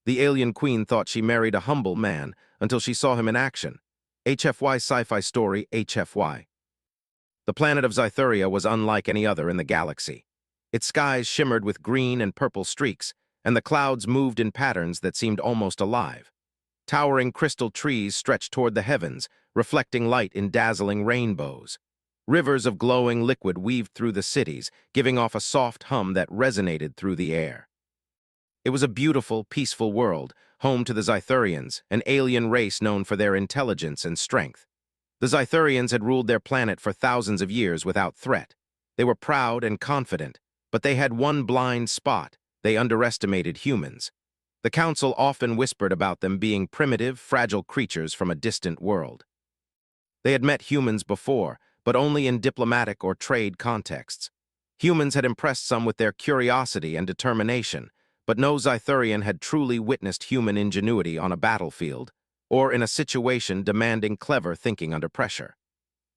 The alien queen thought she married a humble man until she saw him in action. HFY Sci-fi Story HFY. The planet of Zytheria was unlike any other in the galaxy. Its skies shimmered with green and purple streaks, and the clouds moved in patterns that seemed almost alive. Towering crystal trees stretched toward the heavens, reflecting light in dazzling rainbows. Rivers of glowing liquid weaved through the cities, giving off a soft hum that resonated through the air. It was a beautiful, peaceful world, home to the Zythurians, an alien race known for their intelligence and strength. The Zythurians had ruled their planet for thousands of years without threat. They were proud and confident, but they had one blind spot: they underestimated humans. The Council often whispered about them being primitive, fragile creatures from a distant world. They had met humans before, but only in diplomatic or trade contexts. Humans had impressed some with their curiosity and determination, but no Zythurian had truly witnessed human ingenuity on a battlefield, or in a situation demanding clever thinking under pressure.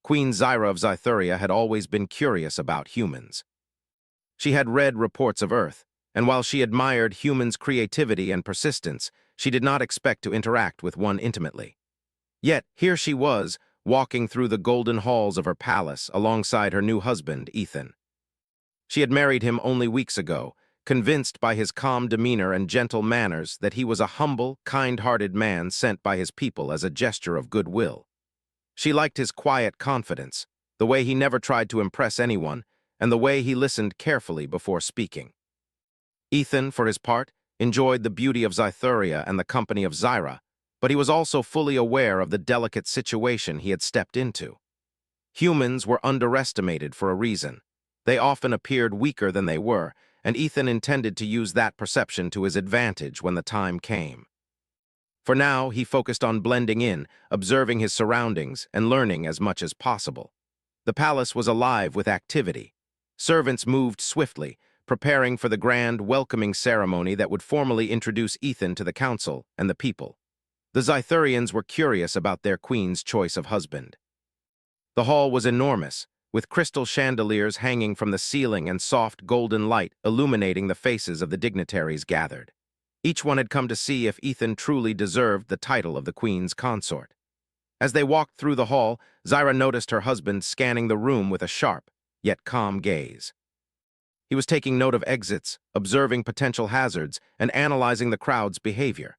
Queen Zyra of Zytheria had always been curious about humans. She had read reports of Earth, and while she admired humans' creativity and persistence, she did not expect to interact with one intimately. Yet, here she was, walking through the golden halls of her palace alongside her new husband, Ethan. She had married him only weeks ago, convinced by his calm demeanor and gentle manners that he was a humble, kind-hearted man sent by his people as a gesture of goodwill. She liked his quiet confidence, the way he never tried to impress anyone, and the way he listened carefully before speaking. Ethan, for his part, enjoyed the beauty of Zytheria and the company of Zyra, but he was also fully aware of the delicate situation he had stepped into. Humans were underestimated for a reason. They often appeared weaker than they were, and Ethan intended to use that perception to his advantage when the time came. For now, he focused on blending in, observing his surroundings, and learning as much as possible. The palace was alive with activity. Servants moved swiftly, preparing for the grand, welcoming ceremony that would formally introduce Ethan to the council and the people. The Zythurians were curious about their queen's choice of husband. The hall was enormous, with crystal chandeliers hanging from the ceiling and soft golden light illuminating the faces of the dignitaries gathered. Each one had come to see if Ethan truly deserved the title of the queen's consort. As they walked through the hall, Zyra noticed her husband scanning the room with a sharp, yet calm gaze. He was taking note of exits, observing potential hazards, and analyzing the crowd's behavior.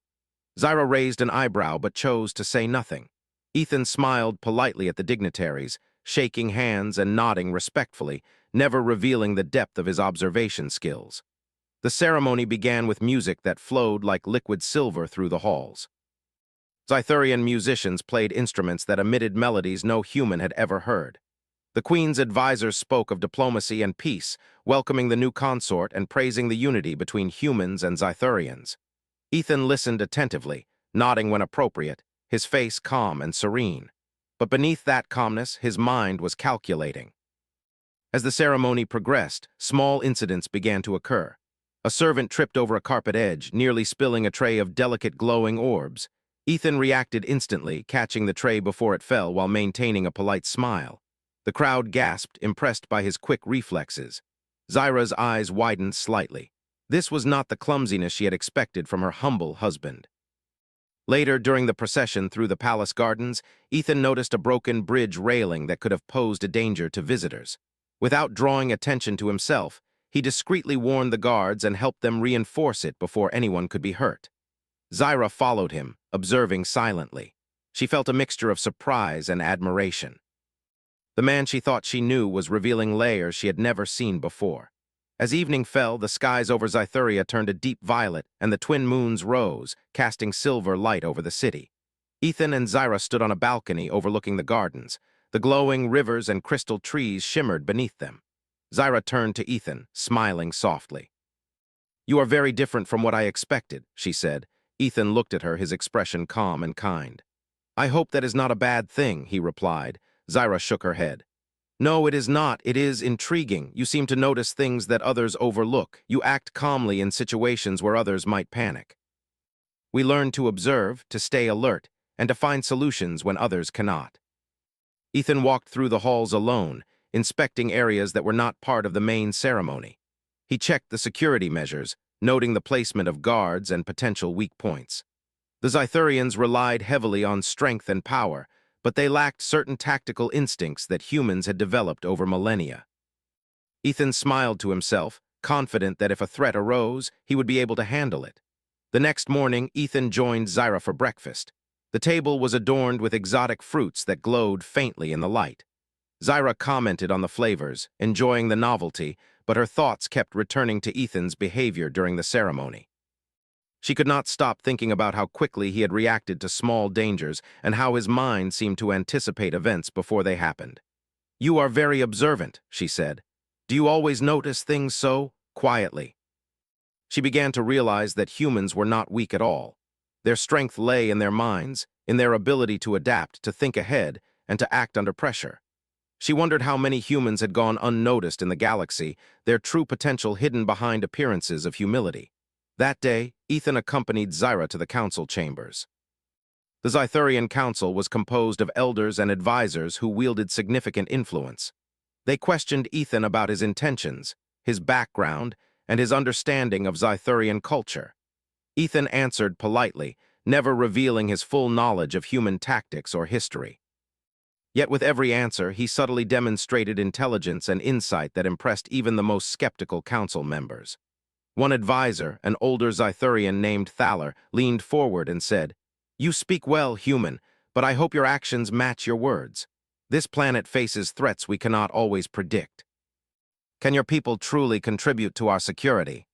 Zyra raised an eyebrow but chose to say nothing. Ethan smiled politely at the dignitaries, shaking hands and nodding respectfully, never revealing the depth of his observation skills. The ceremony began with music that flowed like liquid silver through the halls. Zythurian musicians played instruments that emitted melodies no human had ever heard. The queen's advisors spoke of diplomacy and peace, welcoming the new consort and praising the unity between humans and Zythurians. Ethan listened attentively, nodding when appropriate, his face calm and serene. But beneath that calmness, his mind was calculating. As the ceremony progressed, small incidents began to occur. A servant tripped over a carpet edge, nearly spilling a tray of delicate glowing orbs. Ethan reacted instantly, catching the tray before it fell while maintaining a polite smile. The crowd gasped, impressed by his quick reflexes. Zyra's eyes widened slightly. This was not the clumsiness she had expected from her humble husband. Later, during the procession through the palace gardens, Ethan noticed a broken bridge railing that could have posed a danger to visitors. Without drawing attention to himself, he discreetly warned the guards and helped them reinforce it before anyone could be hurt. Zyra followed him, observing silently. She felt a mixture of surprise and admiration. The man she thought she knew was revealing layers she had never seen before. As evening fell, the skies over Zytheria turned a deep violet, and the twin moons rose, casting silver light over the city. Ethan and Zyra stood on a balcony overlooking the gardens. The glowing rivers and crystal trees shimmered beneath them. Zyra turned to Ethan, smiling softly. "You are very different from what I expected," she said. Ethan looked at her, his expression calm and kind. "I hope that is not a bad thing," he replied. Zyra shook her head. "No, it is not. It is intriguing. You seem to notice things that others overlook. You act calmly in situations where others might panic. We learn to observe, to stay alert, and to find solutions when others cannot." Ethan walked through the halls alone, inspecting areas that were not part of the main ceremony. He checked the security measures, noting the placement of guards and potential weak points. The Zythurians relied heavily on strength and power, but they lacked certain tactical instincts that humans had developed over millennia. Ethan smiled to himself, confident that if a threat arose, he would be able to handle it. The next morning, Ethan joined Zyra for breakfast. The table was adorned with exotic fruits that glowed faintly in the light. Zyra commented on the flavors, enjoying the novelty, but her thoughts kept returning to Ethan's behavior during the ceremony. She could not stop thinking about how quickly he had reacted to small dangers and how his mind seemed to anticipate events before they happened. "You are very observant," she said. "Do you always notice things so quietly?" She began to realize that humans were not weak at all. Their strength lay in their minds, in their ability to adapt, to think ahead, and to act under pressure. She wondered how many humans had gone unnoticed in the galaxy, their true potential hidden behind appearances of humility. That day, Ethan accompanied Zyra to the council chambers. The Zythurian council was composed of elders and advisors who wielded significant influence. They questioned Ethan about his intentions, his background, and his understanding of Zythurian culture. Ethan answered politely, never revealing his full knowledge of human tactics or history. Yet with every answer, he subtly demonstrated intelligence and insight that impressed even the most skeptical council members. One advisor, an older Zythurian named Thaler, leaned forward and said, "You speak well, human, but I hope your actions match your words. This planet faces threats we cannot always predict. Can your people truly contribute to our security?"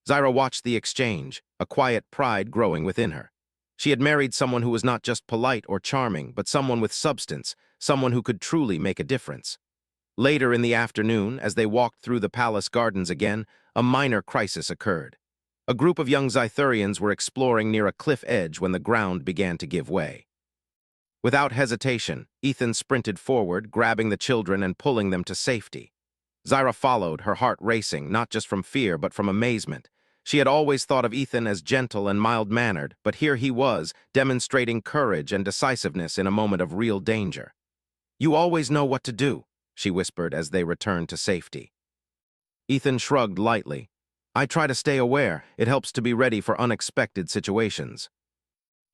Zyra watched the exchange, a quiet pride growing within her. She had married someone who was not just polite or charming, but someone with substance, someone who could truly make a difference. Later in the afternoon, as they walked through the palace gardens again, a minor crisis occurred. A group of young Zythurians were exploring near a cliff edge when the ground began to give way. Without hesitation, Ethan sprinted forward, grabbing the children and pulling them to safety. Zyra followed, her heart racing, not just from fear but from amazement. She had always thought of Ethan as gentle and mild-mannered, but here he was, demonstrating courage and decisiveness in a moment of real danger. "You always know what to do," she whispered as they returned to safety. Ethan shrugged lightly. "I try to stay aware. It helps to be ready for unexpected situations."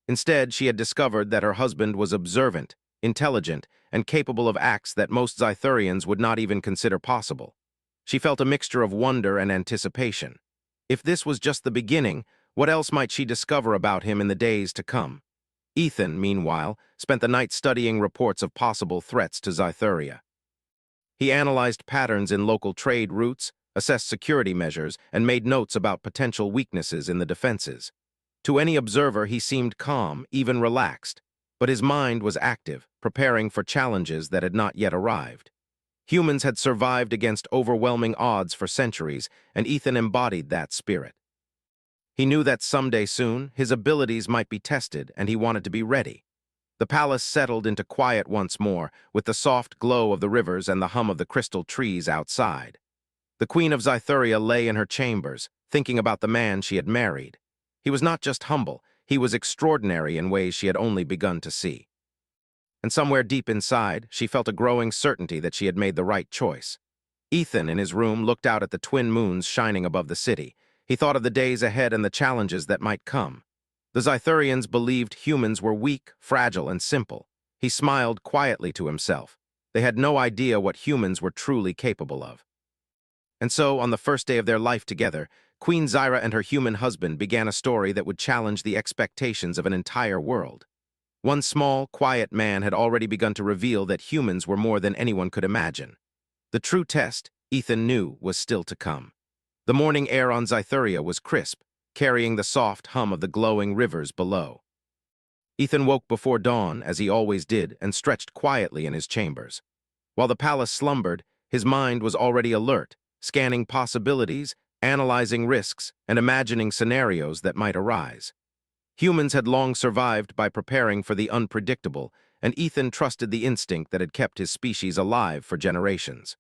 Instead, she had discovered that her husband was observant, intelligent, and capable of acts that most Zythurians would not even consider possible. She felt a mixture of wonder and anticipation. If this was just the beginning, what else might she discover about him in the days to come? Ethan, meanwhile, spent the night studying reports of possible threats to Zythuria. He analyzed patterns in local trade routes, assessed security measures, and made notes about potential weaknesses in the defenses. To any observer, he seemed calm, even relaxed, but his mind was active, preparing for challenges that had not yet arrived. Humans had survived against overwhelming odds for centuries, and Ethan embodied that spirit. He knew that someday soon, his abilities might be tested, and he wanted to be ready. The palace settled into quiet once more, with the soft glow of the rivers and the hum of the crystal trees outside. The Queen of Zythuria lay in her chambers, thinking about the man she had married. He was not just humble, he was extraordinary in ways she had only begun to see. And somewhere deep inside, she felt a growing certainty that she had made the right choice. Ethan, in his room, looked out at the twin moons shining above the city. He thought of the days ahead and the challenges that might come. The Zythurians believed humans were weak, fragile, and simple. He smiled quietly to himself. They had no idea what humans were truly capable of. And so, on the first day of their life together, Queen Zyra and her human husband began a story that would challenge the expectations of an entire world. One small, quiet man had already begun to reveal that humans were more than anyone could imagine. The true test, Ethan knew, was still to come. The morning air on Zythuria was crisp, carrying the soft hum of the glowing rivers below. Ethan woke before dawn, as he always did, and stretched quietly in his chambers. While the palace slumbered, his mind was already alert, scanning possibilities, analyzing risks, and imagining scenarios that might arise. Humans had long survived by preparing for the unpredictable, and Ethan trusted the instinct that had kept his species alive for generations.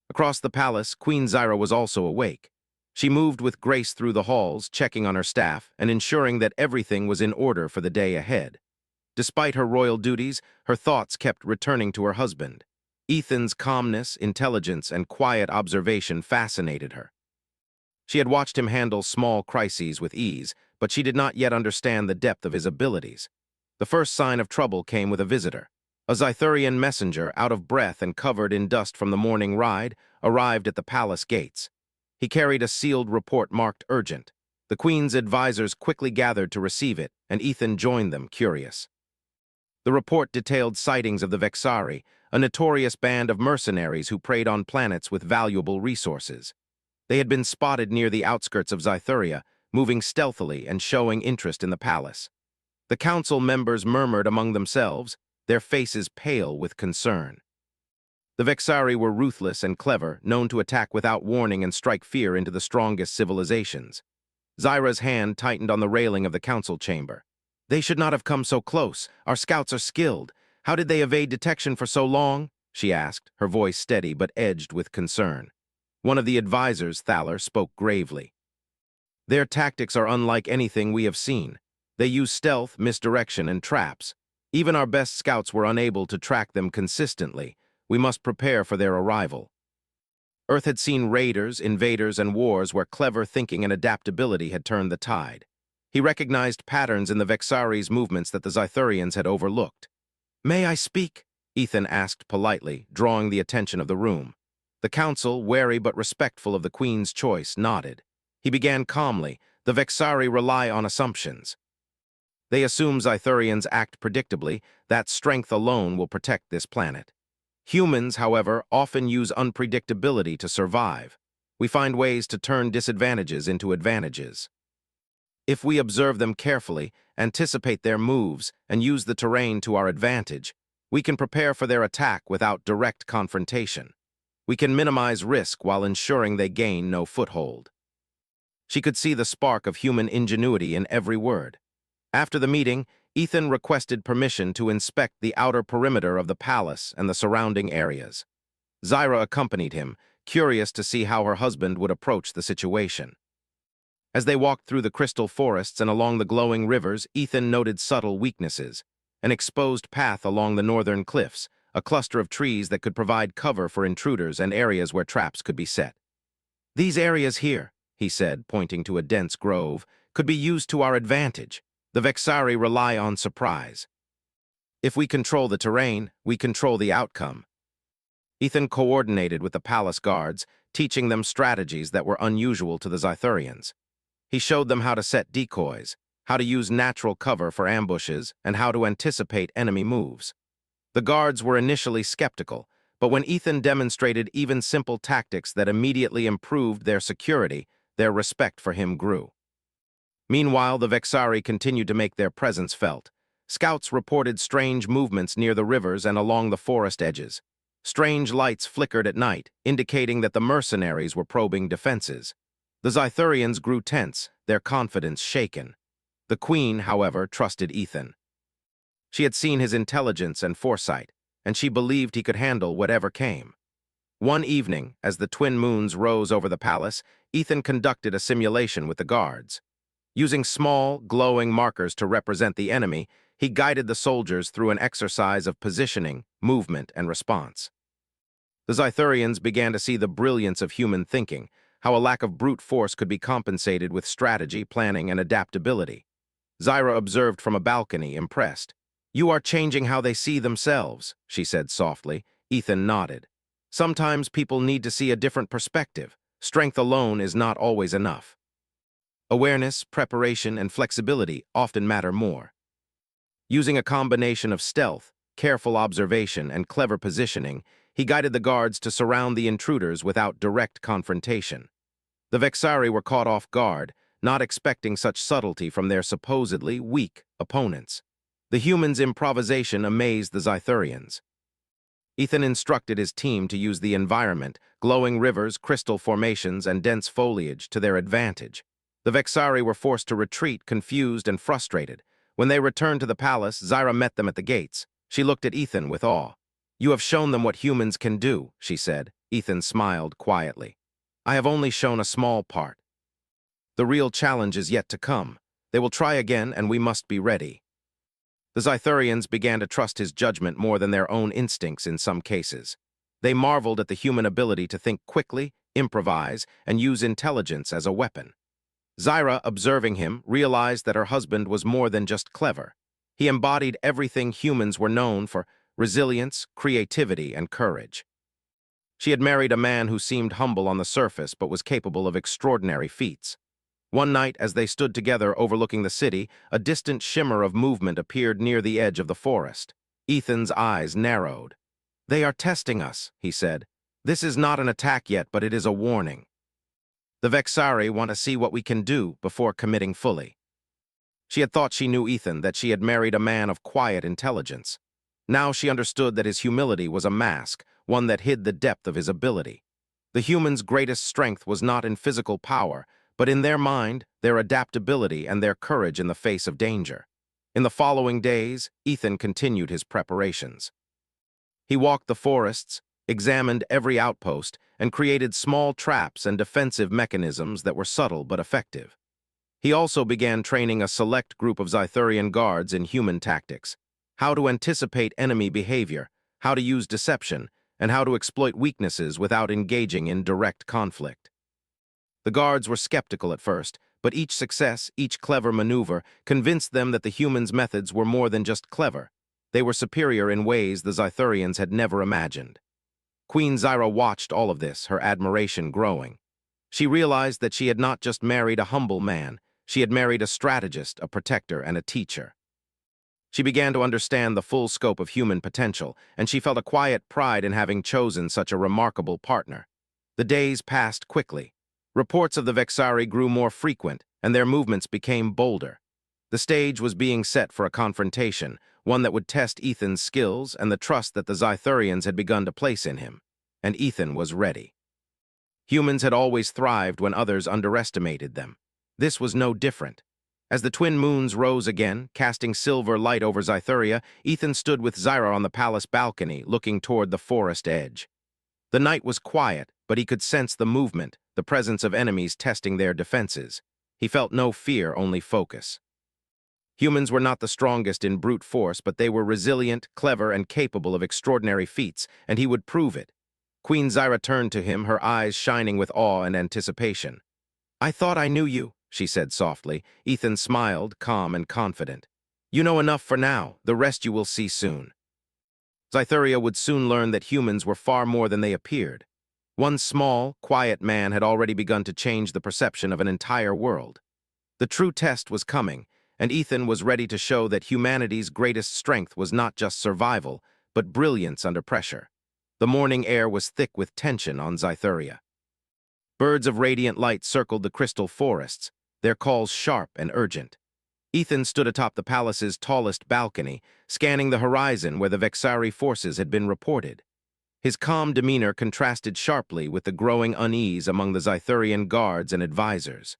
Across the palace, Queen Zyra was also awake. She moved with grace through the halls, checking on her staff and ensuring that everything was in order for the day ahead. Despite her royal duties, her thoughts kept returning to her husband. Ethan's calmness, intelligence, and quiet observation fascinated her. She had watched him handle small crises with ease, but she did not yet understand the depth of his abilities. The first sign of trouble came with a visitor. A Zythurian messenger, out of breath and covered in dust from the morning ride, arrived at the palace gates. He carried a sealed report marked urgent. The Queen's advisors quickly gathered to receive it, and Ethan joined them, curious. The report detailed sightings of the Vexari, a notorious band of mercenaries who preyed on planets with valuable resources. They had been spotted near the outskirts of Zythuria, moving stealthily and showing interest in the palace. The council members murmured among themselves, their faces pale with concern. The Vexari were ruthless and clever, known to attack without warning and strike fear into the strongest civilizations. Zyra's hand tightened on the railing of the council chamber. "They should not have come so close. Our scouts are skilled. How did they evade detection for so long?" she asked, her voice steady but edged with concern. One of the advisors, Thaler, spoke gravely. "Their tactics are unlike anything we have seen. They use stealth, misdirection, and traps. Even our best scouts were unable to track them consistently. We must prepare for their arrival." Earth had seen raiders, invaders, and wars where clever thinking and adaptability had turned the tide. He recognized patterns in the Vexari's movements that the Zythurians had overlooked. "May I speak?" Ethan asked politely, drawing the attention of the room. The council, wary but respectful of the Queen's choice, nodded. He began calmly, "The Vexari rely on assumptions. They assume Zythurians act predictably. That strength alone will protect this planet. Humans, however, often use unpredictability to survive. We find ways to turn disadvantages into advantages. If we observe them carefully, anticipate their moves, and use the terrain to our advantage, we can prepare for their attack without direct confrontation. We can minimize risk while ensuring they gain no foothold." She could see the spark of human ingenuity in every word. After the meeting, Ethan requested permission to inspect the outer perimeter of the palace and the surrounding areas. Zyra accompanied him, curious to see how her husband would approach the situation. As they walked through the crystal forests and along the glowing rivers, Ethan noted subtle weaknesses. An exposed path along the northern cliffs, a cluster of trees that could provide cover for intruders, and areas where traps could be set. "These areas here," he said, pointing to a dense grove, "could be used to our advantage. The Vexari rely on surprise. If we control the terrain, we control the outcome." Ethan coordinated with the palace guards, teaching them strategies that were unusual to the Zythurians. He showed them how to set decoys, how to use natural cover for ambushes, and how to anticipate enemy moves. The guards were initially skeptical, but when Ethan demonstrated even simple tactics that immediately improved their security, their respect for him grew. Meanwhile, the Vexari continued to make their presence felt. Scouts reported strange movements near the rivers and along the forest edges. Strange lights flickered at night, indicating that the mercenaries were probing defenses. The Zythurians grew tense, their confidence shaken. The Queen, however, trusted Ethan. She had seen his intelligence and foresight, and she believed he could handle whatever came. One evening, as the twin moons rose over the palace, Ethan conducted a simulation with the guards. Using small, glowing markers to represent the enemy, he guided the soldiers through an exercise of positioning, movement, and response. The Zythurians began to see the brilliance of human thinking, how a lack of brute force could be compensated with strategy, planning, and adaptability. Zyra observed from a balcony, impressed. "You are changing how they see themselves," she said softly. Ethan nodded. "Sometimes people need to see a different perspective. Strength alone is not always enough. Awareness, preparation, and flexibility often matter more." Using a combination of stealth, careful observation, and clever positioning, he guided the guards to surround the intruders without direct confrontation. The Vexari were caught off guard, not expecting such subtlety from their supposedly weak opponents. The humans' improvisation amazed the Zythurians. Ethan instructed his team to use the environment, glowing rivers, crystal formations, and dense foliage to their advantage. The Vexari were forced to retreat, confused and frustrated. When they returned to the palace, Zyra met them at the gates. She looked at Ethan with awe. "You have shown them what humans can do," she said. Ethan smiled quietly. "I have only shown a small part. The real challenge is yet to come. They will try again, and we must be ready." The Zythurians began to trust his judgment more than their own instincts in some cases. They marveled at the human ability to think quickly, improvise, and use intelligence as a weapon. Zyra, observing him, realized that her husband was more than just clever. He embodied everything humans were known for: resilience, creativity, and courage. She had married a man who seemed humble on the surface but was capable of extraordinary feats. One night, as they stood together overlooking the city, a distant shimmer of movement appeared near the edge of the forest. Ethan's eyes narrowed. "They are testing us," he said. "This is not an attack yet, but it is a warning. The Vexari want to see what we can do before committing fully." She had thought she knew Ethan, that she had married a man of quiet intelligence. Now she understood that his humility was a mask, one that hid the depth of his ability. The human's greatest strength was not in physical power, but in their mind, their adaptability, and their courage in the face of danger. In the following days, Ethan continued his preparations. He walked the forests, examined every outpost, and created small traps and defensive mechanisms that were subtle but effective. He also began training a select group of Zythurian guards in human tactics: how to anticipate enemy behavior, how to use deception, and how to exploit weaknesses without engaging in direct conflict. The guards were skeptical at first, but each success, each clever maneuver, convinced them that the humans' methods were more than just clever. They were superior in ways the Zythurians had never imagined. Queen Zyra watched all of this, her admiration growing. She realized that she had not just married a humble man, she had married a strategist, a protector, and a teacher. She began to understand the full scope of human potential, and she felt a quiet pride in having chosen such a remarkable partner. The days passed quickly. Reports of the Vexari grew more frequent, and their movements became bolder. The stage was being set for a confrontation, one that would test Ethan's skills and the trust that the Zythurians had begun to place in him. And Ethan was ready. Humans had always thrived when others underestimated them. This was no different. As the twin moons rose again, casting silver light over Zythuria, Ethan stood with Zyra on the palace balcony, looking toward the forest edge. The night was quiet, but he could sense the movement, the presence of enemies testing their defenses. He felt no fear, only focus. Humans were not the strongest in brute force, but they were resilient, clever, and capable of extraordinary feats, and he would prove it. Queen Zyra turned to him, her eyes shining with awe and anticipation. "I thought I knew you," she said softly. Ethan smiled, calm and confident. "You know enough for now. The rest you will see soon." Zythuria would soon learn that humans were far more than they appeared. One small, quiet man had already begun to change the perception of an entire world. The true test was coming, and Ethan was ready to show that humanity's greatest strength was not just survival, but brilliance under pressure. The morning air was thick with tension on Zythuria. Birds of radiant light circled the crystal forests, their calls sharp and urgent. Ethan stood atop the palace's tallest balcony, scanning the horizon where the Vexari forces had been reported. His calm demeanor contrasted sharply with the growing unease among the Zythurian guards and advisors.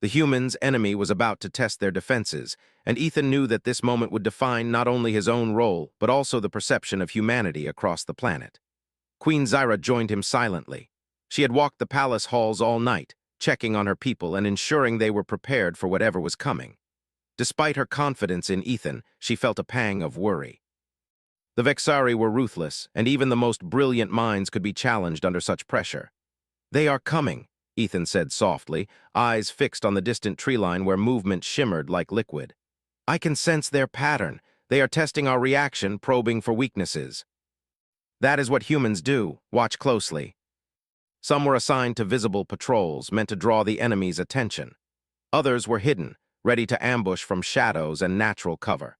The humans' enemy was about to test their defenses, and Ethan knew that this moment would define not only his own role, but also the perception of humanity across the planet. Queen Zyra joined him silently. She had walked the palace halls all night, checking on her people and ensuring they were prepared for whatever was coming. Despite her confidence in Ethan, she felt a pang of worry. The Vexari were ruthless, and even the most brilliant minds could be challenged under such pressure. "They are coming," Ethan said softly, eyes fixed on the distant tree line where movement shimmered like liquid. "I can sense their pattern. They are testing our reaction, probing for weaknesses." That is what humans do. Watch closely. Some were assigned to visible patrols, meant to draw the enemy's attention. Others were hidden, ready to ambush from shadows and natural cover.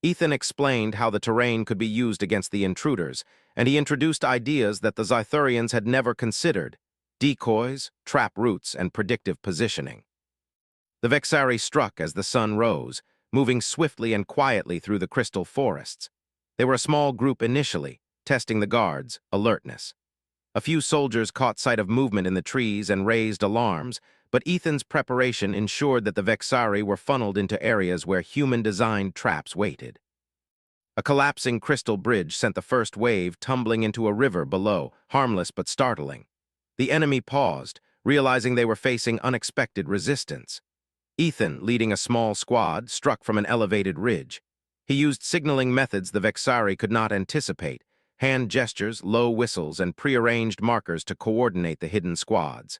Ethan explained how the terrain could be used against the intruders, and he introduced ideas that the Zythurians had never considered: decoys, trap routes, and predictive positioning. The Vexari struck as the sun rose, moving swiftly and quietly through the crystal forests. They were a small group initially, testing the guards' alertness. A few soldiers caught sight of movement in the trees and raised alarms, but Ethan's preparation ensured that the Vexari were funneled into areas where human-designed traps waited. A collapsing crystal bridge sent the first wave tumbling into a river below, harmless but startling. The enemy paused, realizing they were facing unexpected resistance. Ethan, leading a small squad, struck from an elevated ridge. He used signaling methods the Vexari could not anticipate, hand gestures, low whistles, and prearranged markers to coordinate the hidden squads.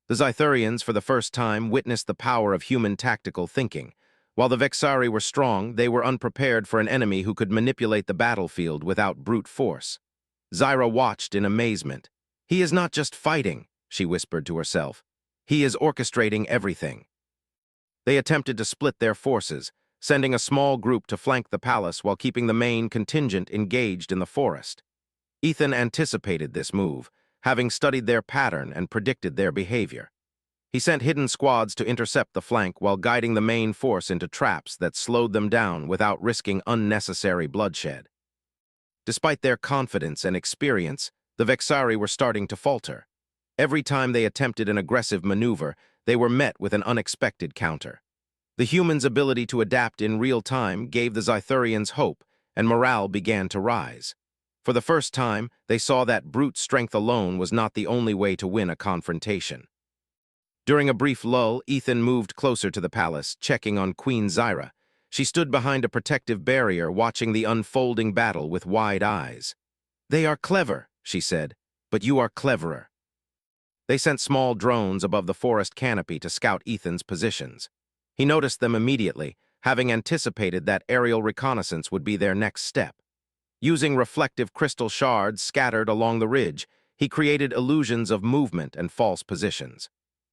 The Zythurians, for the first time, witnessed the power of human tactical thinking. While the Vexari were strong, they were unprepared for an enemy who could manipulate the battlefield without brute force. Zyra watched in amazement. "He is not just fighting," she whispered to herself. "He is orchestrating everything." They attempted to split their forces, sending a small group to flank the palace while keeping the main contingent engaged in the forest. Ethan anticipated this move, having studied their pattern and predicted their behavior. He sent hidden squads to intercept the flank while guiding the main force into traps that slowed them down without risking unnecessary bloodshed. Despite their confidence and experience, the Vexari were starting to falter. Every time they attempted an aggressive maneuver, they were met with an unexpected counter. The humans' ability to adapt in real time gave the Zythurians hope, and morale began to rise. For the first time, they saw that brute strength alone was not the only way to win a confrontation. During a brief lull, Ethan moved closer to the palace, checking on Queen Zyra. She stood behind a protective barrier, watching the unfolding battle with wide eyes. "They are clever," she said, "but you are cleverer." They sent small drones above the forest canopy to scout Ethan's positions. He noticed them immediately, having anticipated that aerial reconnaissance would be their next step. Using reflective crystal shards scattered along the ridge, he created illusions of movement and false positions.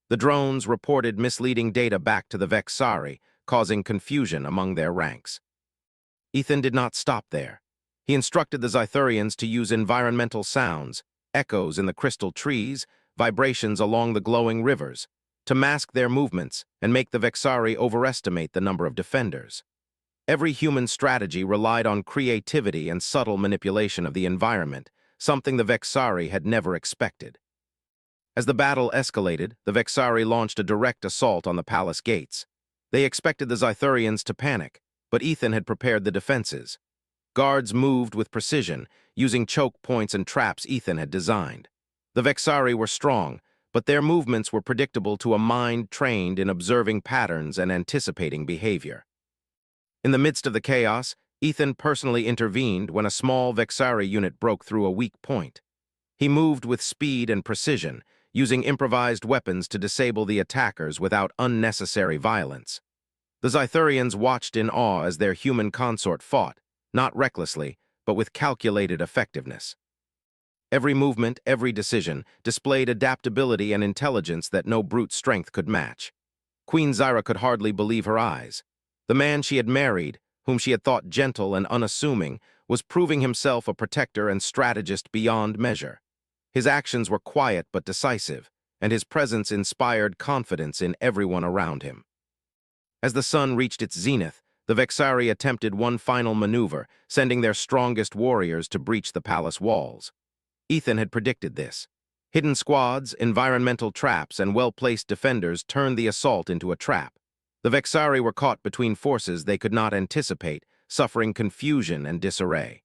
The drones reported misleading data back to the Vexari, causing confusion among their ranks. Ethan did not stop there. He instructed the Zythurians to use environmental sounds, echoes in the crystal trees, vibrations along the glowing rivers, to mask their movements and make the Vexari overestimate the number of defenders. Every human strategy relied on creativity and subtle manipulation of the environment, something the Vexari had never expected. As the battle escalated, the Vexari launched a direct assault on the palace gates. They expected the Zythurians to panic, but Ethan had prepared the defenses. Guards moved with precision, using choke points and traps Ethan had designed. The Vexari were strong, but their movements were predictable to a mind trained in observing patterns and anticipating behavior. In the midst of the chaos, Ethan personally intervened when a small Vexari unit broke through a weak point. He moved with speed and precision, using improvised weapons to disable the attackers without unnecessary violence. The Zythurians watched in awe as their human consort fought, not recklessly, but with calculated effectiveness. Every movement, every decision, displayed adaptability and intelligence that no brute strength could match. Queen Zyra could hardly believe her eyes. The man she had married, whom she had thought gentle and unassuming, was proving himself a protector and strategist beyond measure. His actions were quiet but decisive, and his presence inspired confidence in everyone around him. As the sun reached its zenith, the Vexari attempted one final maneuver, sending their strongest warriors to breach the palace walls. Ethan had predicted this. Hidden squads, environmental traps, and well-placed defenders turned the assault into a trap. The Vexari were caught between forces they could not anticipate, suffering confusion and disarray.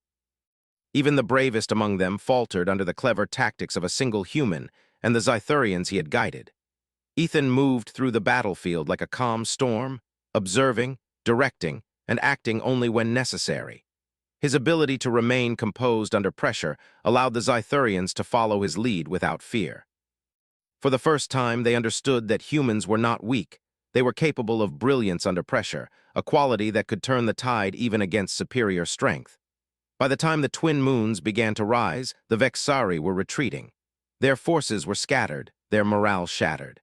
Even the bravest among them faltered under the clever tactics of a single human and the Zythurians he had guided. Ethan moved through the battlefield like a calm storm, observing, directing, and acting only when necessary. His ability to remain composed under pressure allowed the Zythurians to follow his lead without fear. For the first time, they understood that humans were not weak. They were capable of brilliance under pressure, a quality that could turn the tide even against superior strength. By the time the twin moons began to rise, the Vexari were retreating. Their forces were scattered, their morale shattered.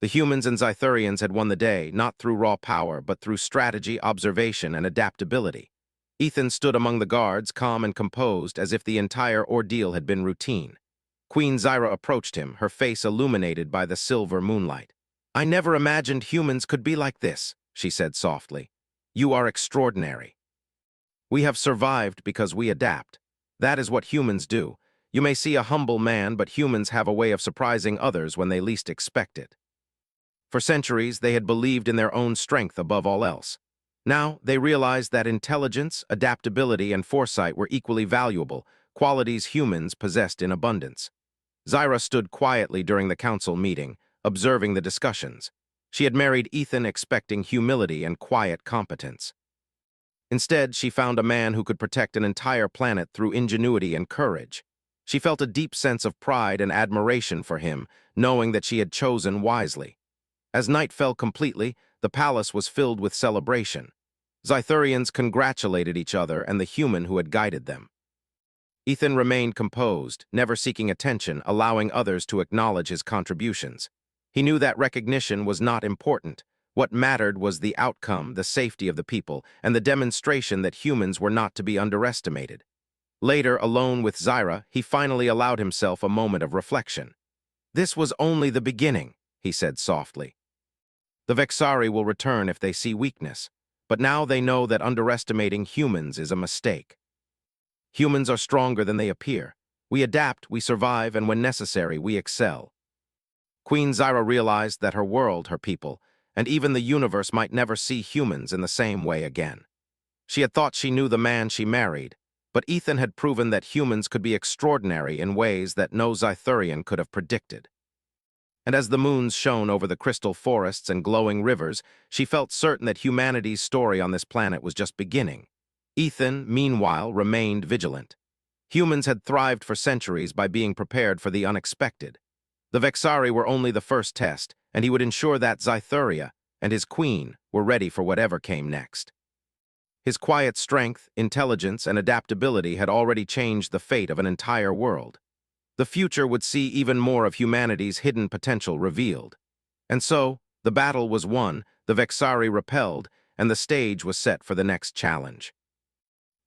The humans and Zythurians had won the day, not through raw power, but through strategy, observation, and adaptability. Ethan stood among the guards, calm and composed, as if the entire ordeal had been routine. Queen Zyra approached him, her face illuminated by the silver moonlight. "I never imagined humans could be like this," she said softly. "You are extraordinary. We have survived because we adapt. That is what humans do. You may see a humble man, but humans have a way of surprising others when they least expect it." For centuries, they had believed in their own strength above all else. Now, they realized that intelligence, adaptability, and foresight were equally valuable, qualities humans possessed in abundance. Zyra stood quietly during the council meeting, observing the discussions. She had married Ethan expecting humility and quiet competence. Instead, she found a man who could protect an entire planet through ingenuity and courage. She felt a deep sense of pride and admiration for him, knowing that she had chosen wisely. As night fell completely, the palace was filled with celebration. Zythurians congratulated each other and the human who had guided them. Ethan remained composed, never seeking attention, allowing others to acknowledge his contributions. He knew that recognition was not important. What mattered was the outcome, the safety of the people, and the demonstration that humans were not to be underestimated. Later, alone with Zyra, he finally allowed himself a moment of reflection. "This was only the beginning," he said softly. "The Vexari will return if they see weakness, but now they know that underestimating humans is a mistake. Humans are stronger than they appear. We adapt, we survive, and when necessary, we excel." Queen Zyra realized that her world, her people, and even the universe might never see humans in the same way again. She had thought she knew the man she married, but Ethan had proven that humans could be extraordinary in ways that no Zythurian could have predicted. And as the moons shone over the crystal forests and glowing rivers, she felt certain that humanity's story on this planet was just beginning. Ethan, meanwhile, remained vigilant. Humans had thrived for centuries by being prepared for the unexpected. The Vexari were only the first test, and he would ensure that Zythuria and his queen were ready for whatever came next. His quiet strength, intelligence, and adaptability had already changed the fate of an entire world. The future would see even more of humanity's hidden potential revealed. And so, the battle was won, the Vexari repelled, and the stage was set for the next challenge.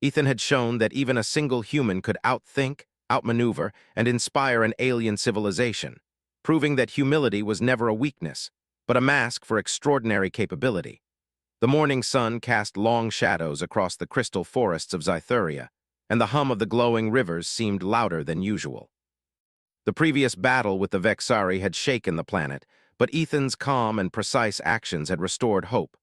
Ethan had shown that even a single human could outthink, outmaneuver, and inspire an alien civilization, proving that humility was never a weakness, but a mask for extraordinary capability. The morning sun cast long shadows across the crystal forests of Zythuria, and the hum of the glowing rivers seemed louder than usual. The previous battle with the Vexari had shaken the planet, but Ethan's calm and precise actions had restored hope.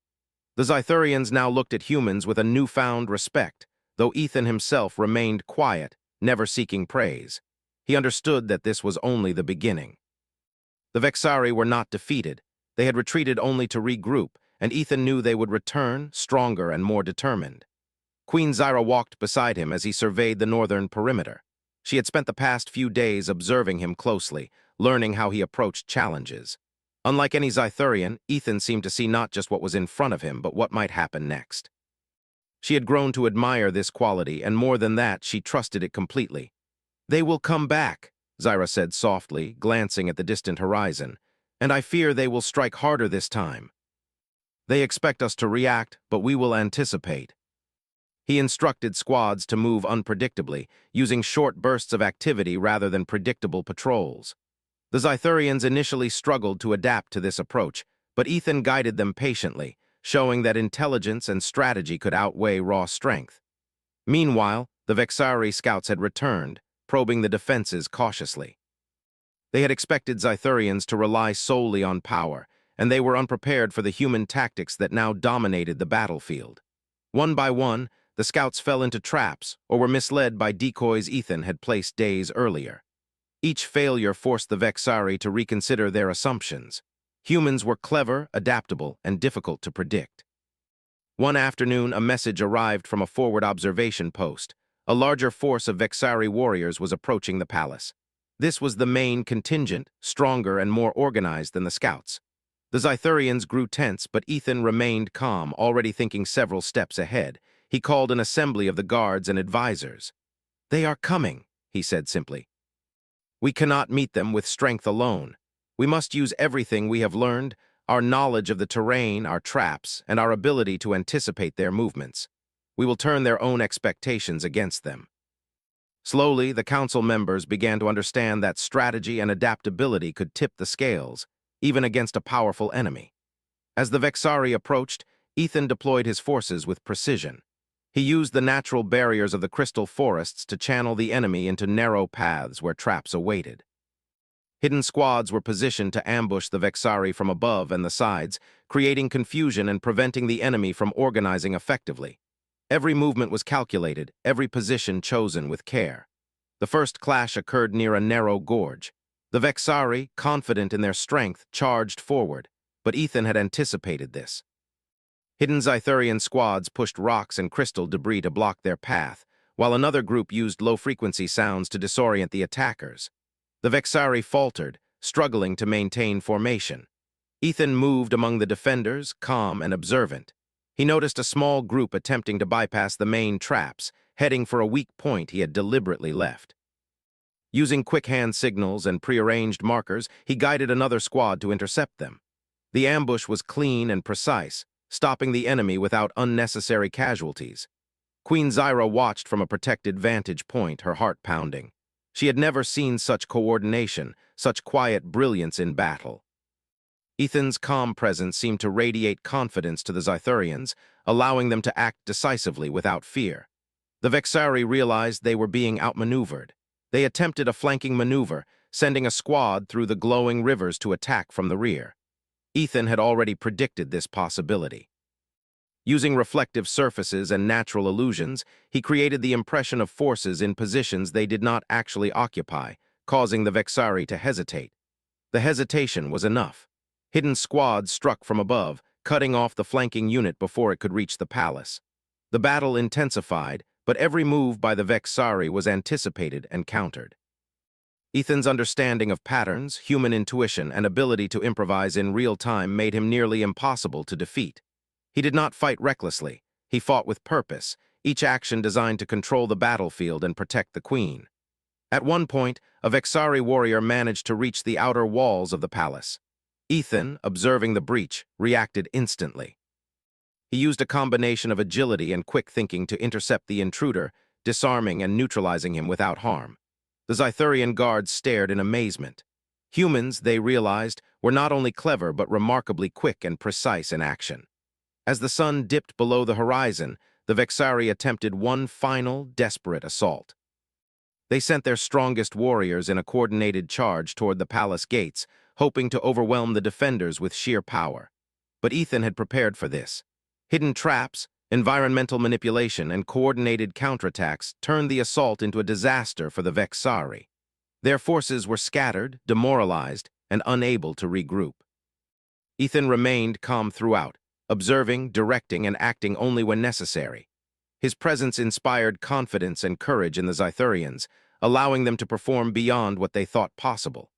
The Zythurians now looked at humans with a newfound respect, though Ethan himself remained quiet, never seeking praise. He understood that this was only the beginning. The Vexari were not defeated. They had retreated only to regroup, and Ethan knew they would return, stronger and more determined. Queen Zyra walked beside him as he surveyed the northern perimeter. She had spent the past few days observing him closely, learning how he approached challenges. Unlike any Zythurian, Ethan seemed to see not just what was in front of him, but what might happen next. She had grown to admire this quality, and more than that, she trusted it completely. "They will come back," Zyra said softly, glancing at the distant horizon, "and I fear they will strike harder this time. They expect us to react, but we will anticipate." He instructed squads to move unpredictably, using short bursts of activity rather than predictable patrols. The Zythurians initially struggled to adapt to this approach, but Ethan guided them patiently, showing that intelligence and strategy could outweigh raw strength. Meanwhile, the Vexari scouts had returned, probing the defenses cautiously. They had expected Zythurians to rely solely on power, and they were unprepared for the human tactics that now dominated the battlefield. One by one, the scouts fell into traps or were misled by decoys Ethan had placed days earlier. Each failure forced the Vexari to reconsider their assumptions. Humans were clever, adaptable, and difficult to predict. One afternoon, a message arrived from a forward observation post. A larger force of Vexari warriors was approaching the palace. This was the main contingent, stronger and more organized than the scouts. The Zythurians grew tense, but Ethan remained calm, already thinking several steps ahead. He called an assembly of the guards and advisors. "They are coming," he said simply. "We cannot meet them with strength alone. We must use everything we have learned, our knowledge of the terrain, our traps, and our ability to anticipate their movements. We will turn their own expectations against them." Slowly, the council members began to understand that strategy and adaptability could tip the scales, even against a powerful enemy. As the Vexari approached, Ethan deployed his forces with precision. He used the natural barriers of the crystal forests to channel the enemy into narrow paths where traps awaited. Hidden squads were positioned to ambush the Vexari from above and the sides, creating confusion and preventing the enemy from organizing effectively. Every movement was calculated, every position chosen with care. The first clash occurred near a narrow gorge. The Vexari, confident in their strength, charged forward, but Ethan had anticipated this. Hidden Zythurian squads pushed rocks and crystal debris to block their path, while another group used low-frequency sounds to disorient the attackers. The Vexari faltered, struggling to maintain formation. Ethan moved among the defenders, calm and observant. He noticed a small group attempting to bypass the main traps, heading for a weak point he had deliberately left. Using quick hand signals and prearranged markers, he guided another squad to intercept them. The ambush was clean and precise, stopping the enemy without unnecessary casualties. Queen Zyra watched from a protected vantage point, her heart pounding. She had never seen such coordination, such quiet brilliance in battle. Ethan's calm presence seemed to radiate confidence to the Zythurians, allowing them to act decisively without fear. The Vexari realized they were being outmaneuvered. They attempted a flanking maneuver, sending a squad through the glowing rivers to attack from the rear. Ethan had already predicted this possibility. Using reflective surfaces and natural illusions, he created the impression of forces in positions they did not actually occupy, causing the Vexari to hesitate. The hesitation was enough. Hidden squads struck from above, cutting off the flanking unit before it could reach the palace. The battle intensified, but every move by the Vexari was anticipated and countered. Ethan's understanding of patterns, human intuition, and ability to improvise in real time made him nearly impossible to defeat. He did not fight recklessly. He fought with purpose, each action designed to control the battlefield and protect the queen. At one point, a Vexari warrior managed to reach the outer walls of the palace. Ethan, observing the breach, reacted instantly. He used a combination of agility and quick thinking to intercept the intruder, disarming and neutralizing him without harm. The Zythurian guards stared in amazement. Humans, they realized, were not only clever but remarkably quick and precise in action. As the sun dipped below the horizon, the Vexari attempted one final, desperate assault. They sent their strongest warriors in a coordinated charge toward the palace gates, hoping to overwhelm the defenders with sheer power. But Ethan had prepared for this. Hidden traps, environmental manipulation, and coordinated counterattacks turned the assault into a disaster for the Vexari. Their forces were scattered, demoralized, and unable to regroup. Ethan remained calm throughout, observing, directing, and acting only when necessary. His presence inspired confidence and courage in the Zythurians, allowing them to perform beyond what they thought possible.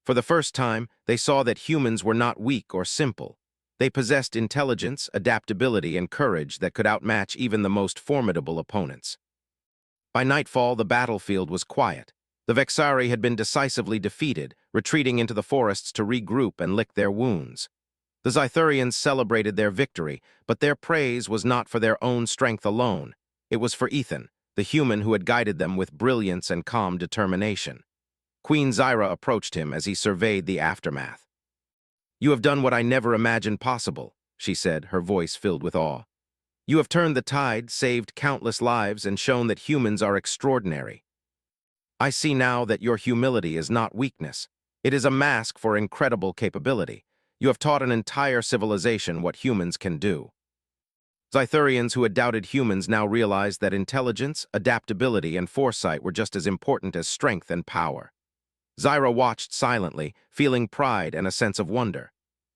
For the first time, they saw that humans were not weak or simple. They possessed intelligence, adaptability, and courage that could outmatch even the most formidable opponents. By nightfall, the battlefield was quiet. The Vexari had been decisively defeated, retreating into the forests to regroup and lick their wounds. The Zythurians celebrated their victory, but their praise was not for their own strength alone. It was for Ethan, the human who had guided them with brilliance and calm determination. Queen Zyra approached him as he surveyed the aftermath. "You have done what I never imagined possible," she said, her voice filled with awe. "You have turned the tide, saved countless lives, and shown that humans are extraordinary. I see now that your humility is not weakness. It is a mask for incredible capability. You have taught an entire civilization what humans can do." Zythurians who had doubted humans now realized that intelligence, adaptability, and foresight were just as important as strength and power. Zyra watched silently, feeling pride and a sense of wonder.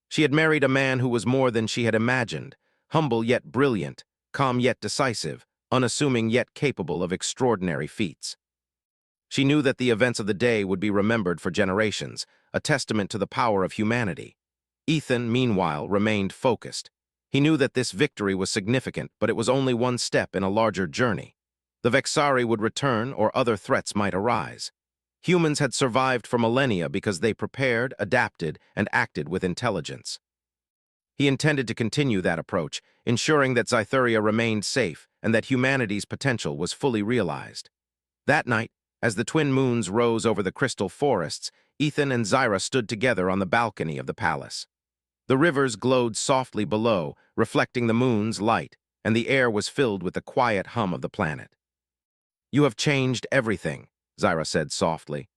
She had married a man who was more than she had imagined, humble yet brilliant, calm yet decisive, unassuming yet capable of extraordinary feats. She knew that the events of the day would be remembered for generations, a testament to the power of humanity. Ethan, meanwhile, remained focused. He knew that this victory was significant, but it was only one step in a larger journey. The Vexari would return or other threats might arise. Humans had survived for millennia because they prepared, adapted, and acted with intelligence. He intended to continue that approach, ensuring that Zythuria remained safe and that humanity's potential was fully realized. That night, as the twin moons rose over the crystal forests, Ethan and Zyra stood together on the balcony of the palace. The rivers glowed softly below, reflecting the moon's light, and the air was filled with the quiet hum of the planet. "You have changed everything," Zyra said softly.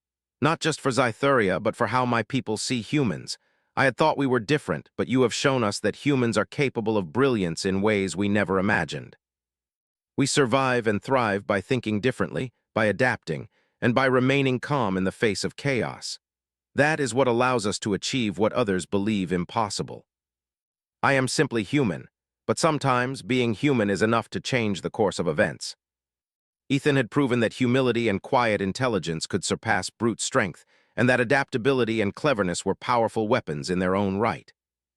"Not just for Zythuria, but for how my people see humans. I had thought we were different, but you have shown us that humans are capable of brilliance in ways we never imagined. We survive and thrive by thinking differently, by adapting, and by remaining calm in the face of chaos. That is what allows us to achieve what others believe impossible. I am simply human, But sometimes, being human is enough to change the course of events. Ethan had proven that humility and quiet intelligence could surpass brute strength, and that adaptability and cleverness were powerful weapons in their own right.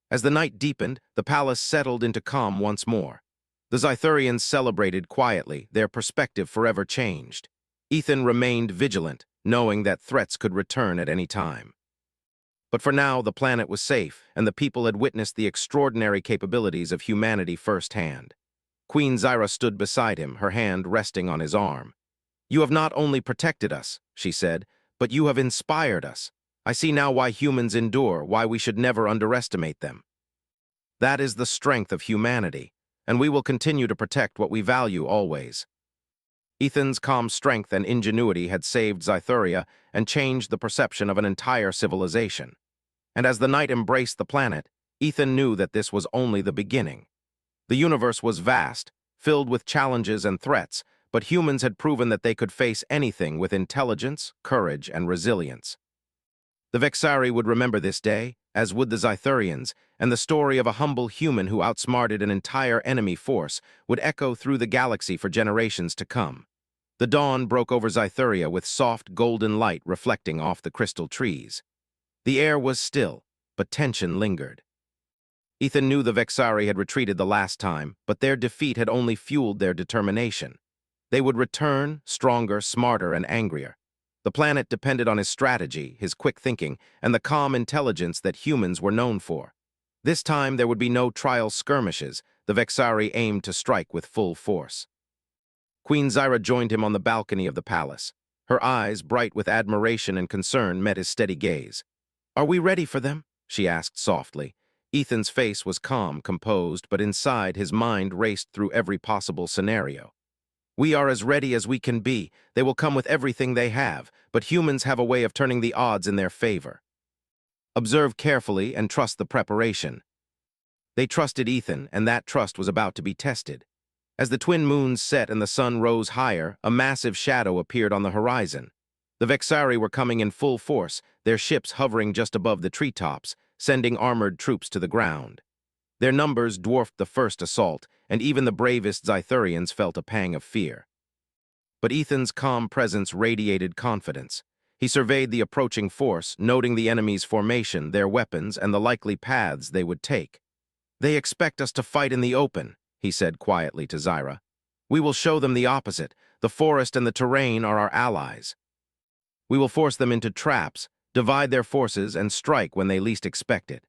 As the night deepened, the palace settled into calm once more. The Zythurians celebrated quietly, their perspective forever changed. Ethan remained vigilant, knowing that threats could return at any time. But for now, the planet was safe, and the people had witnessed the extraordinary capabilities of humanity firsthand. Queen Zyra stood beside him, her hand resting on his arm. "You have not only protected us," she said, "but you have inspired us. I see now why humans endure, why we should never underestimate them. That is the strength of humanity, and we will continue to protect what we value always." Ethan's calm strength and ingenuity had saved Zythuria and changed the perception of an entire civilization. And as the night embraced the planet, Ethan knew that this was only the beginning. The universe was vast, filled with challenges and threats, but humans had proven that they could face anything with intelligence, courage, and resilience. The Vexari would remember this day, as would the Zythurians, and the story of a humble human who outsmarted an entire enemy force would echo through the galaxy for generations to come. The dawn broke over Zythuria with soft, golden light reflecting off the crystal trees. The air was still, but tension lingered. Ethan knew the Vexari had retreated the last time, but their defeat had only fueled their determination. They would return, stronger, smarter, and angrier. The planet depended on his strategy, his quick thinking, and the calm intelligence that humans were known for. This time there would be no trial skirmishes. The Vexari aimed to strike with full force. Queen Zyra joined him on the balcony of the palace. Her eyes, bright with admiration and concern, met his steady gaze. "Are we ready for them?" she asked softly. Ethan's face was calm, composed, but inside his mind raced through every possible scenario. "We are as ready as we can be. They will come with everything they have, but humans have a way of turning the odds in their favor. Observe carefully and trust the preparation." They trusted Ethan, and that trust was about to be tested. As the twin moons set and the sun rose higher, a massive shadow appeared on the horizon. The Vexari were coming in full force, their ships hovering just above the treetops, sending armored troops to the ground. Their numbers dwarfed the first assault, and even the bravest Zythurians felt a pang of fear. But Ethan's calm presence radiated confidence. He surveyed the approaching force, noting the enemy's formation, their weapons, and the likely paths they would take. "They expect us to fight in the open," he said quietly to Zyra. "We will show them the opposite. The forest and the terrain are our allies. We will force them into traps, divide their forces, and strike when they least expect it."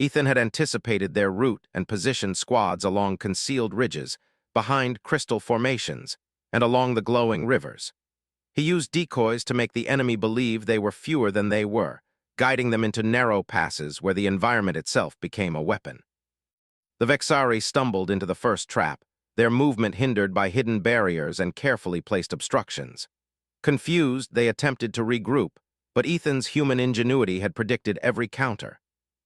Ethan had anticipated their route and positioned squads along concealed ridges, behind crystal formations, and along the glowing rivers. He used decoys to make the enemy believe they were fewer than they were, guiding them into narrow passes where the environment itself became a weapon. The Vexari stumbled into the first trap, their movement hindered by hidden barriers and carefully placed obstructions. Confused, they attempted to regroup, but Ethan's human ingenuity had predicted every counter.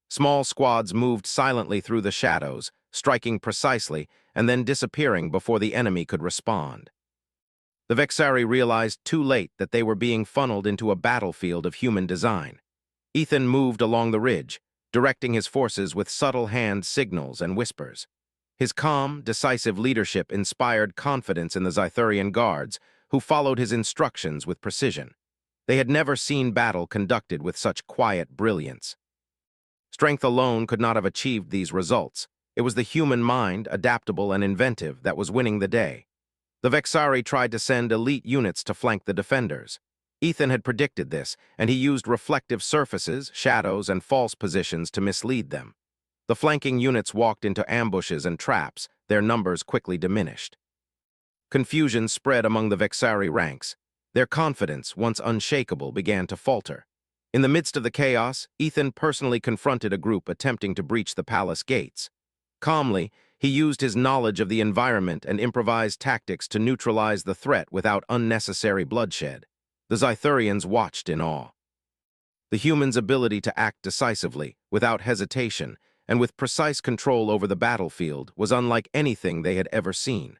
Small squads moved silently through the shadows, striking precisely and then disappearing before the enemy could respond. The Vexari realized too late that they were being funneled into a battlefield of human design. Ethan moved along the ridge, directing his forces with subtle hand signals and whispers. His calm, decisive leadership inspired confidence in the Zythurian guards, who followed his instructions with precision. They had never seen battle conducted with such quiet brilliance. Strength alone could not have achieved these results. It was the human mind, adaptable and inventive, that was winning the day. The Vexari tried to send elite units to flank the defenders. Ethan had predicted this, and he used reflective surfaces, shadows, and false positions to mislead them. The flanking units walked into ambushes and traps, their numbers quickly diminished. Confusion spread among the Vexari ranks. Their confidence, once unshakable, began to falter. In the midst of the chaos, Ethan personally confronted a group attempting to breach the palace gates. Calmly, he used his knowledge of the environment and improvised tactics to neutralize the threat without unnecessary bloodshed. The Zythurians watched in awe. The humans' ability to act decisively, without hesitation, and with precise control over the battlefield was unlike anything they had ever seen.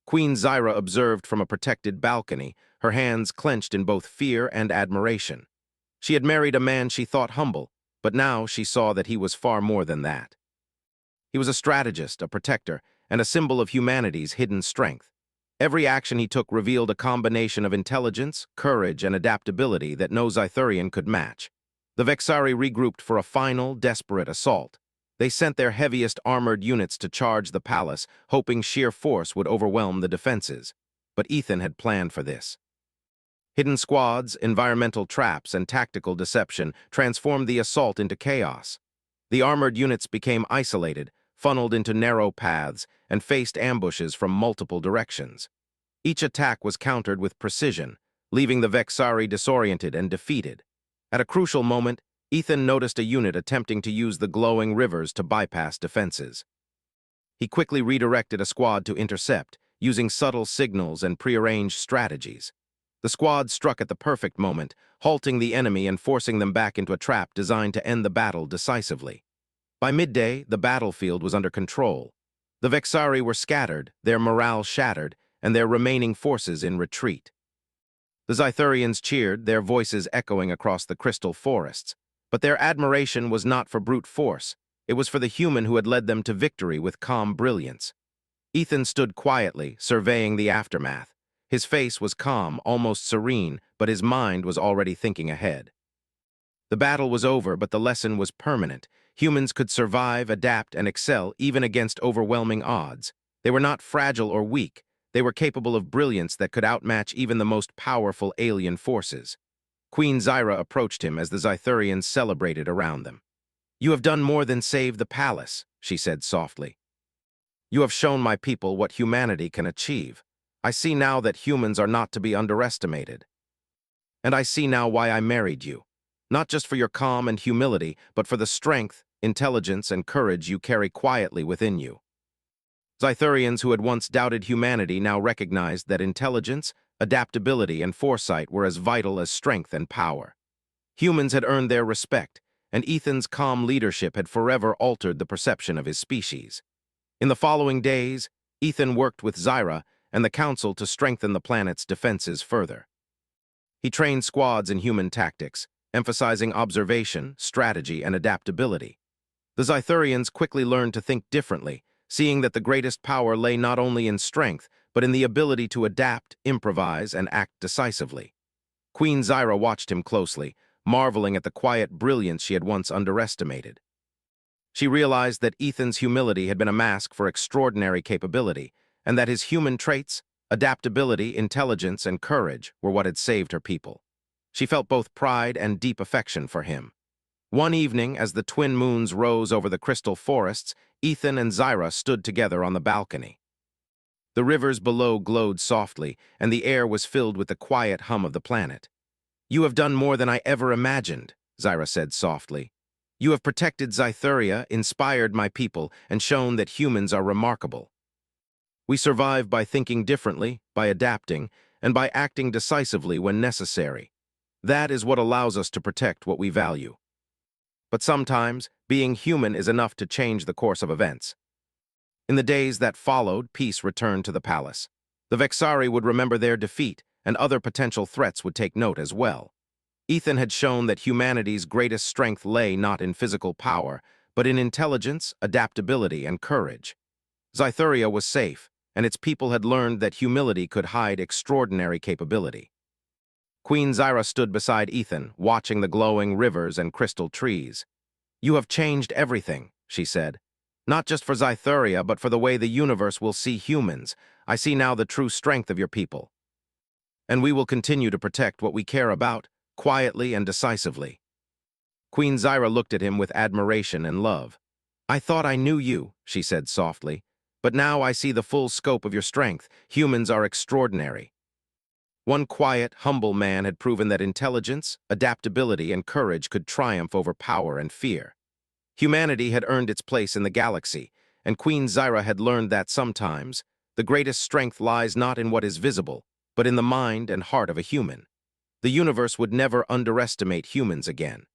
Queen Zyra observed from a protected balcony, her hands clenched in both fear and admiration. She had married a man she thought humble, but now she saw that he was far more than that. He was a strategist, a protector, and a symbol of humanity's hidden strength. Every action he took revealed a combination of intelligence, courage, and adaptability that no Zythurian could match. The Vexari regrouped for a final, desperate assault. They sent their heaviest armored units to charge the palace, hoping sheer force would overwhelm the defenses. But Ethan had planned for this. Hidden squads, environmental traps, and tactical deception transformed the assault into chaos. The armored units became isolated, funneled into narrow paths, and faced ambushes from multiple directions. Each attack was countered with precision, leaving the Vexari disoriented and defeated. At a crucial moment, Ethan noticed a unit attempting to use the glowing rivers to bypass defenses. He quickly redirected a squad to intercept, using subtle signals and prearranged strategies. The squad struck at the perfect moment, halting the enemy and forcing them back into a trap designed to end the battle decisively. By midday, the battlefield was under control. The Vexari were scattered, their morale shattered, and their remaining forces in retreat. The Zythurians cheered, their voices echoing across the crystal forests. But their admiration was not for brute force. It was for the human who had led them to victory with calm brilliance. Ethan stood quietly, surveying the aftermath. His face was calm, almost serene, but his mind was already thinking ahead. The battle was over, but the lesson was permanent. Humans could survive, adapt, and excel even against overwhelming odds. They were not fragile or weak. They were capable of brilliance that could outmatch even the most powerful alien forces. Queen Zyra approached him as the Zythurians celebrated around them. "You have done more than save the palace," she said softly. "You have shown my people what humanity can achieve. I see now that humans are not to be underestimated. And I see now why I married you. Not just for your calm and humility, but for the strength, intelligence, and courage you carry quietly within you." Zythurians who had once doubted humanity now recognized that intelligence, adaptability, and foresight were as vital as strength and power. Humans had earned their respect, and Ethan's calm leadership had forever altered the perception of his species. In the following days, Ethan worked with Zyra and the Council to strengthen the planet's defenses further. He trained squads in human tactics, emphasizing observation, strategy, and adaptability. The Zythurians quickly learned to think differently, seeing that the greatest power lay not only in strength, but in the ability to adapt, improvise, and act decisively. Queen Zyra watched him closely, marveling at the quiet brilliance she had once underestimated. She realized that Ethan's humility had been a mask for extraordinary capability, and that his human traits, adaptability, intelligence, and courage were what had saved her people. She felt both pride and deep affection for him. One evening, as the twin moons rose over the crystal forests, Ethan and Zyra stood together on the balcony. The rivers below glowed softly, and the air was filled with the quiet hum of the planet. "You have done more than I ever imagined," Zyra said softly. "You have protected Zythuria, inspired my people, and shown that humans are remarkable. We survive by thinking differently, by adapting, and by acting decisively when necessary. That is what allows us to protect what we value. But sometimes, being human is enough to change the course of events." In the days that followed, peace returned to the palace. The Vexari would remember their defeat, and other potential threats would take note as well. Ethan had shown that humanity's greatest strength lay not in physical power, but in intelligence, adaptability, and courage. Zythuria was safe, and its people had learned that humility could hide extraordinary capability. Queen Zyra stood beside Ethan, watching the glowing rivers and crystal trees. "You have changed everything," she said. "Not just for Zythuria, but for the way the universe will see humans. I see now the true strength of your people. And we will continue to protect what we care about, quietly and decisively." Queen Zyra looked at him with admiration and love. "I thought I knew you," she said softly, "but now I see the full scope of your strength. Humans are extraordinary." One quiet, humble man had proven that intelligence, adaptability, and courage could triumph over power and fear. Humanity had earned its place in the galaxy, and Queen Zyra had learned that sometimes the greatest strength lies not in what is visible, but in the mind and heart of a human. The universe would never underestimate humans again.